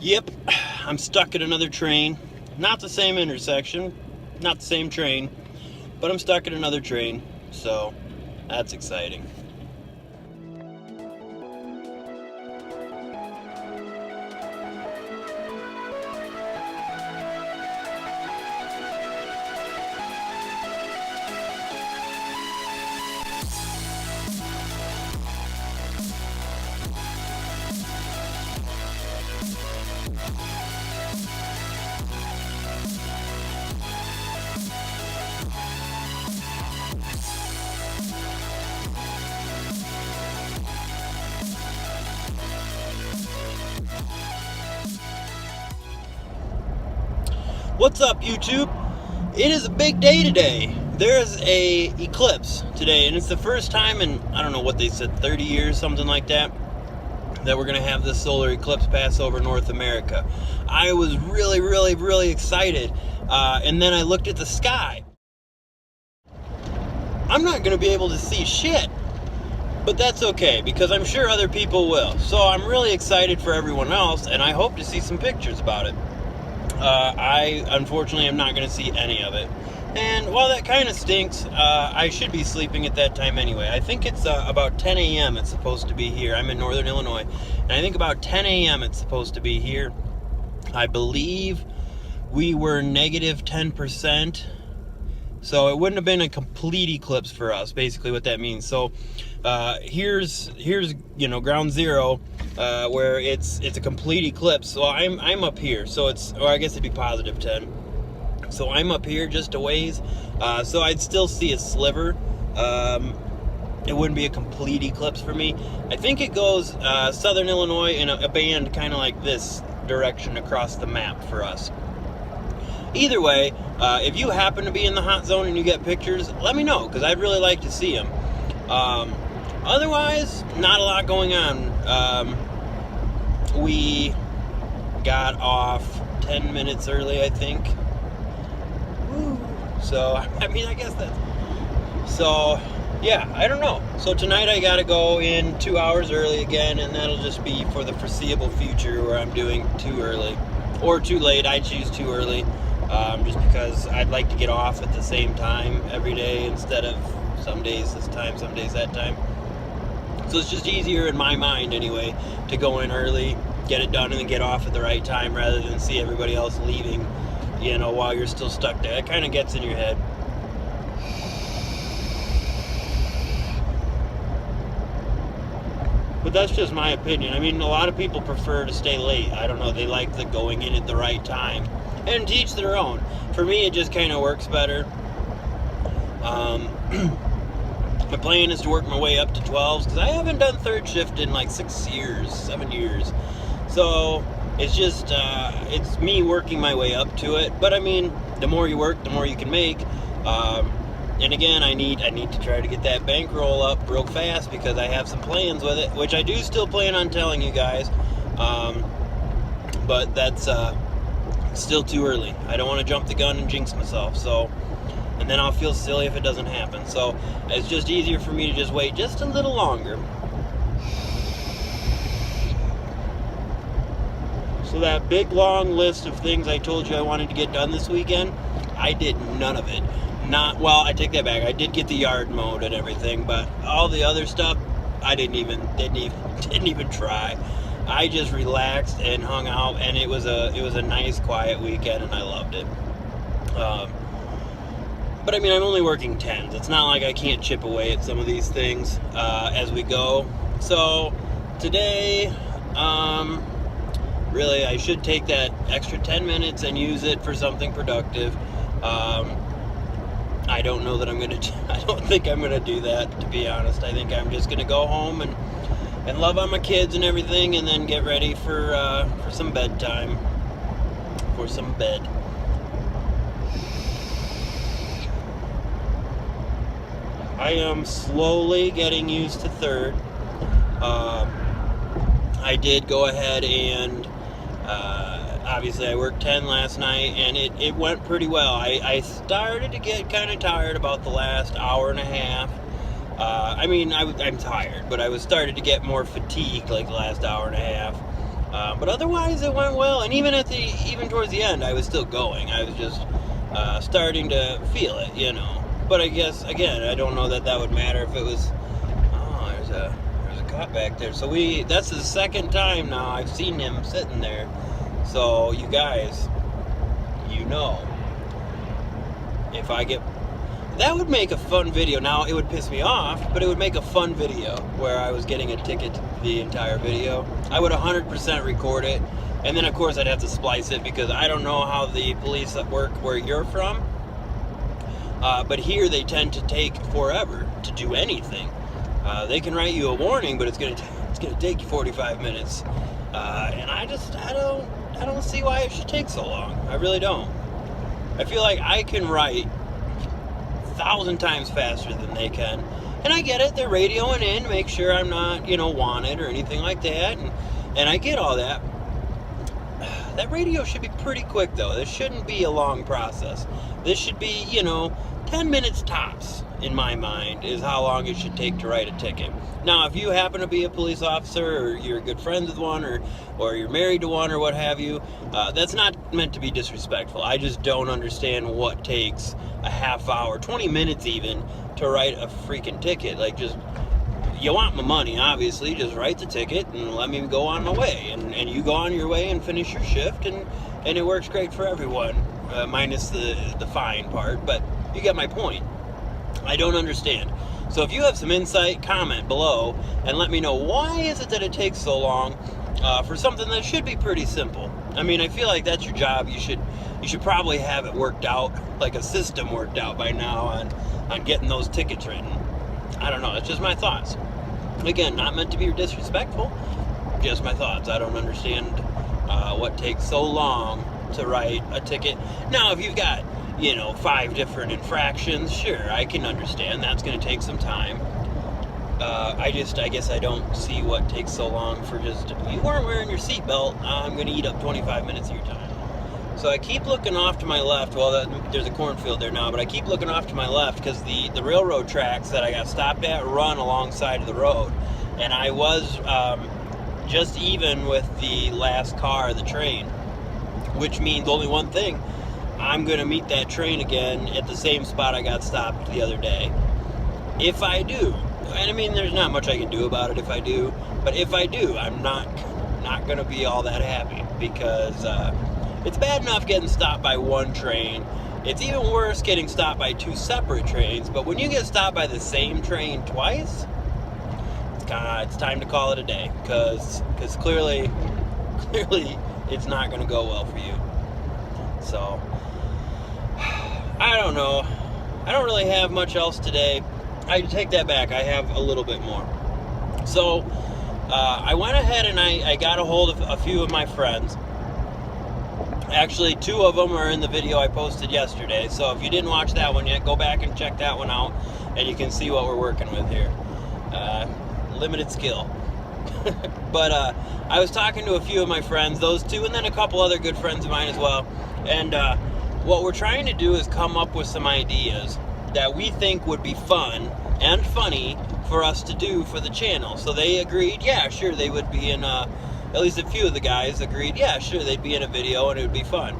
Yep, I'm stuck at another train. Not the same intersection, not the same train, but I'm stuck at another train, so that's exciting. What's up, YouTube? It is a big day today. There's a eclipse today, and it's the first time in, I don't know what they said, 30 years, something like that we're going to have this solar eclipse pass over North America. I was really excited, and then I looked at the sky. I'm not going to be able to see shit, but that's okay, because I'm sure other people will. So I'm really excited for everyone else, and I hope to see some pictures about it. I unfortunately am not going to see any of it. And while that kind of stinks, I should be sleeping at that time anyway. I think it's about 10 a.m. it's supposed to be here. I'm in northern Illinois, and I think about 10 a.m. it's supposed to be here. I believe we were negative 10%, so it wouldn't have been a complete eclipse for us, basically what that means. So here's ground zero, where it's a complete eclipse. So I'm up here, so or I guess it'd be positive 10. So I'm up here just a ways, so I'd still see a sliver. It wouldn't be a complete eclipse for me. I think it goes southern Illinois in a band kind of like this direction across the map for us. Either way, if you happen to be in the hot zone and you get pictures, let me know, because I'd really like to see them. Otherwise, not a lot going on. We got off 10 minutes early, I think. Woo. So, I mean, I guess that's... So, yeah, I don't know. So tonight I gotta go in 2 hours early again, and that'll just be for the foreseeable future where I'm doing too early. Or too late. I choose too early. Just because I'd like to get off at the same time every day instead of some days this time, some days that time. So it's just easier in my mind anyway to go in early, get it done, and then get off at the right time rather than see everybody else leaving, while you're still stuck there. It kind of gets in your head. But that's just my opinion. I mean, a lot of people prefer to stay late. I don't know, they like the going in at the right time. And to each their own. For me, it just kind of works better. My plan is to work my way up to 12s, because I haven't done third shift in like 7 years. So it's just, it's me working my way up to it. But I mean, the more you work, the more you can make. And again, I need to try to get that bankroll up real fast, because I have some plans with it, which I do still plan on telling you guys. But that's still too early. I don't want to jump the gun and jinx myself. So, and then I'll feel silly if it doesn't happen. So it's just easier for me to just wait just a little longer. So that big long list of things I told you I wanted to get done this weekend, I did none of it. I take that back. I did get the yard mowed and everything, but all the other stuff, I didn't even try. I just relaxed and hung out, and it was a nice, quiet weekend, and I loved it. But I mean, I'm only working 10s. It's not like I can't chip away at some of these things as we go. So today, really, I should take that extra 10 minutes and use it for something productive. I don't know that I don't think I'm gonna do that, to be honest. I think I'm just gonna go home and love on my kids and everything, and then get ready for some bedtime, for some bed. I am slowly getting used to third. I did go ahead and obviously I worked 10 last night, and it went pretty well. I started to get kind of tired about the last hour and a half. I'm tired, but I was starting to get more fatigued like the last hour and a half. But otherwise, it went well. And even towards the end, I was still going. I was just starting to feel it, you know. But I guess, again, I don't know that would matter if it was. Oh, there's a cop back there. So that's the second time now I've seen him sitting there. So you guys, you know, if I get. That would make a fun video. Now, it would piss me off, but it would make a fun video where I was getting a ticket the entire video. I would 100% record it, and then, of course, I'd have to splice it because I don't know how the police work where you're from, but here they tend to take forever to do anything. They can write you a warning, but it's gonna take you 45 minutes, and I don't see why it should take so long. I really don't. I feel like I can write 1,000 times faster than they can. And I get it, they're radioing in, make sure I'm not, wanted or anything like that. And I get all that. That radio should be pretty quick, though. This shouldn't be a long process. This should be, 10 minutes tops, in my mind, is how long it should take to write a ticket. Now, if you happen to be a police officer, or you're good friends with one, or you're married to one, or what have you, that's not meant to be disrespectful. I just don't understand what takes a half hour, 20 minutes even, to write a freaking ticket. Like, just, you want my money, obviously, just write the ticket and let me go on my way. And you go on your way and finish your shift, and it works great for everyone, minus the fine part, but you get my point. I don't understand. So if you have some insight, comment below and let me know, why is it that it takes so long for something that should be pretty simple? I mean, I feel like that's your job. You should probably have it worked out, like a system worked out by now on getting those tickets written. I don't know. It's just my thoughts. Again, not meant to be disrespectful. Just my thoughts. I don't understand what takes so long to write a ticket. Now, if you've got 5 different infractions, sure, I can understand. That's going to take some time. I guess I don't see what takes so long for just, you weren't wearing your seatbelt, I'm going to eat up 25 minutes of your time. So I keep looking off to my left. Well, there's a cornfield there now, but I keep looking off to my left because the railroad tracks that I got stopped at run alongside of the road. And I was just even with the last car, the train, which means only one thing. I'm going to meet that train again at the same spot I got stopped the other day. If I do, and I mean, there's not much I can do about it if I do, but if I do, I'm not going to be all that happy because it's bad enough getting stopped by one train. It's even worse getting stopped by 2 separate trains, but when you get stopped by the same train twice, it's time to call it a day because clearly it's not going to go well for you. So, I don't know. I don't really have much else today. I take that back. I have a little bit more. So, I went ahead and I got a hold of a few of my friends. Actually, 2 of them are in the video I posted yesterday. So, if you didn't watch that one yet, go back and check that one out. And you can see what we're working with here. Limited skill. But I was talking to a few of my friends, those 2, and then a couple other good friends of mine as well. And what we're trying to do is come up with some ideas that we think would be fun and funny for us to do for the channel. So they agreed, yeah, sure, they would be in, at least a few of the guys agreed, yeah, sure, they'd be in a video and it would be fun.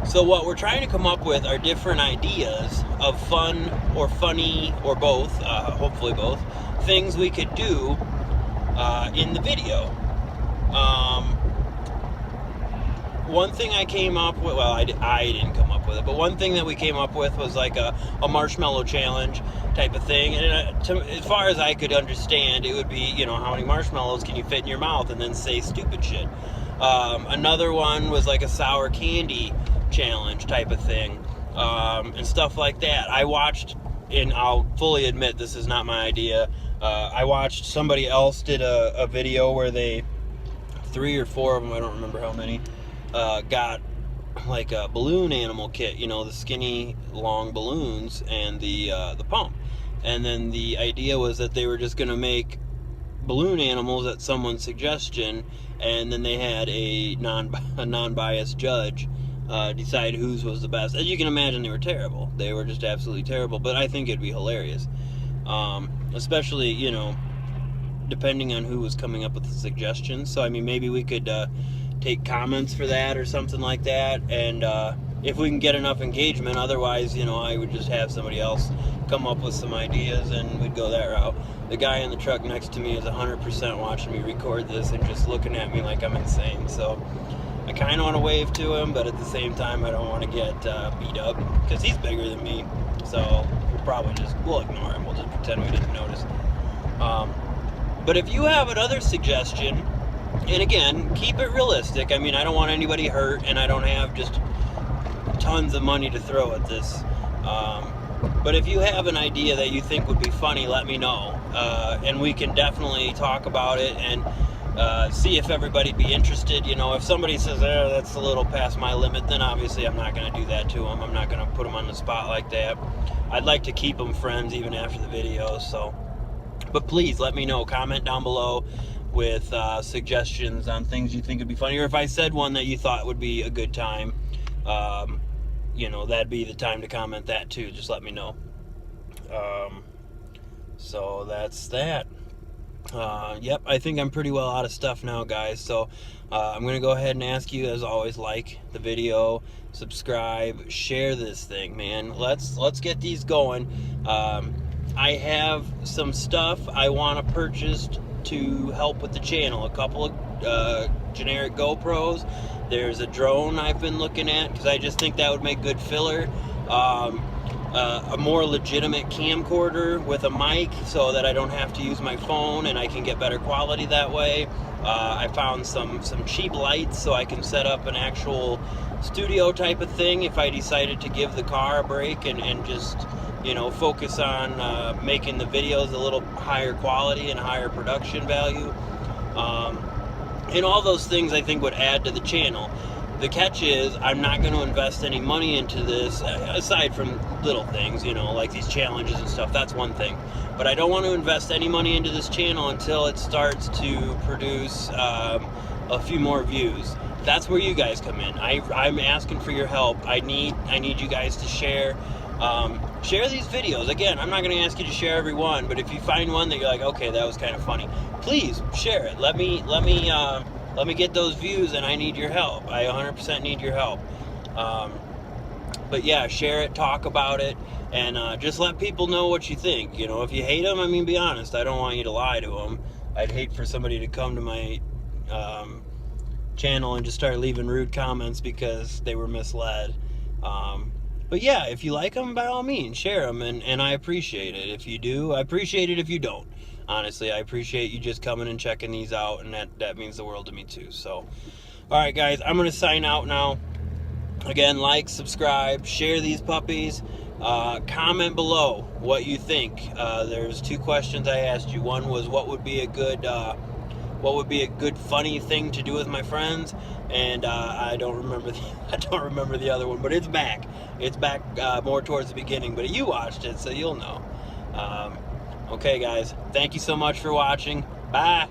So what we're trying to come up with are different ideas of fun or funny or both, hopefully both, things we could do in the video. One thing I came up with, well, I didn't come up with it, but one thing that we came up with was like a marshmallow challenge type of thing. And as far as I could understand, it would be, how many marshmallows can you fit in your mouth and then say stupid shit. Another one was like a sour candy challenge type of thing, and stuff like that. I watched, and I'll fully admit this is not my idea, I watched somebody else did a video where they, 3 or 4 of them, I don't remember how many, got like a balloon animal kit, the skinny long balloons and the pump. And then the idea was that they were just going to make balloon animals at someone's suggestion, and then they had a non-biased judge decide whose was the best. As you can imagine, they were terrible. They were just absolutely terrible, but I think it'd be hilarious. Especially, depending on who was coming up with the suggestions. So I mean, maybe we could take comments for that or something like that, and if we can get enough engagement. Otherwise, you know, I would just have somebody else come up with some ideas and we'd go that route. The guy in the truck next to me is 100% watching me record this and just looking at me like I'm insane. So I kind of want to wave to him, but at the same time I don't want to get beat up because he's bigger than me. So we'll ignore him. We'll just pretend we didn't notice. But if you have another suggestion, and again, keep it realistic. I mean, I don't want anybody hurt, and I don't have just tons of money to throw at this. But if you have an idea that you think would be funny, let me know. And we can definitely talk about it and see if everybody'd be interested. You know, if somebody says, that's a little past my limit, then obviously I'm not going to do that to them. I'm not going to put them on the spot like that. I'd like to keep them friends even after the videos. So, but please let me know. Comment down below with suggestions on things you think would be funny, or if I said one that you thought would be a good time, you know, that'd be the time to comment that too. Just let me know. So that's that. Yep, I think I'm pretty well out of stuff now, guys. So I'm gonna go ahead and ask you, as always, like the video, subscribe, share this thing, man. Let's get these going. I have some stuff I want to purchase to help with the channel. A couple of generic GoPros. There's a drone I've been looking at because I just think that would make good filler. A more legitimate camcorder with a mic so that I don't have to use my phone and I can get better quality that way. I found some cheap lights so I can set up an actual studio type of thing if I decided to give the car a break and just, you know, focus on making the videos a little higher quality and higher production value. And all those things I think would add to the channel. The catch is I'm not going to invest any money into this, aside from little things, you know, like these challenges and stuff. That's one thing. But I don't want to invest any money into this channel until it starts to produce a few more views. That's where you guys come in. I'm asking for your help. I need you guys to share. Share these videos. Again, I'm not going to ask you to share every one, but if you find one that you're like, okay, that was kind of funny, please share it. Let me get those views, and I need your help. I 100% need your help. But yeah, share it, talk about it, and just let people know what you think. You know, if you hate them, I mean, be honest. I don't want you to lie to them. I'd hate for somebody to come to my channel and just start leaving rude comments because they were misled. But yeah, if you like them, by all means, share them, and I appreciate it. If you do, I appreciate it. If you don't, honestly, I appreciate you just coming and checking these out, and that means the world to me too. So, all right, guys, I'm gonna sign out now. Again, like, subscribe, share these puppies. Comment below what you think. There's two questions I asked you. One was what would be a good funny thing to do with my friends, and I don't remember the other one, but it's back. It's back more towards the beginning, but you watched it, so you'll know. Okay, guys, thank you so much for watching. Bye.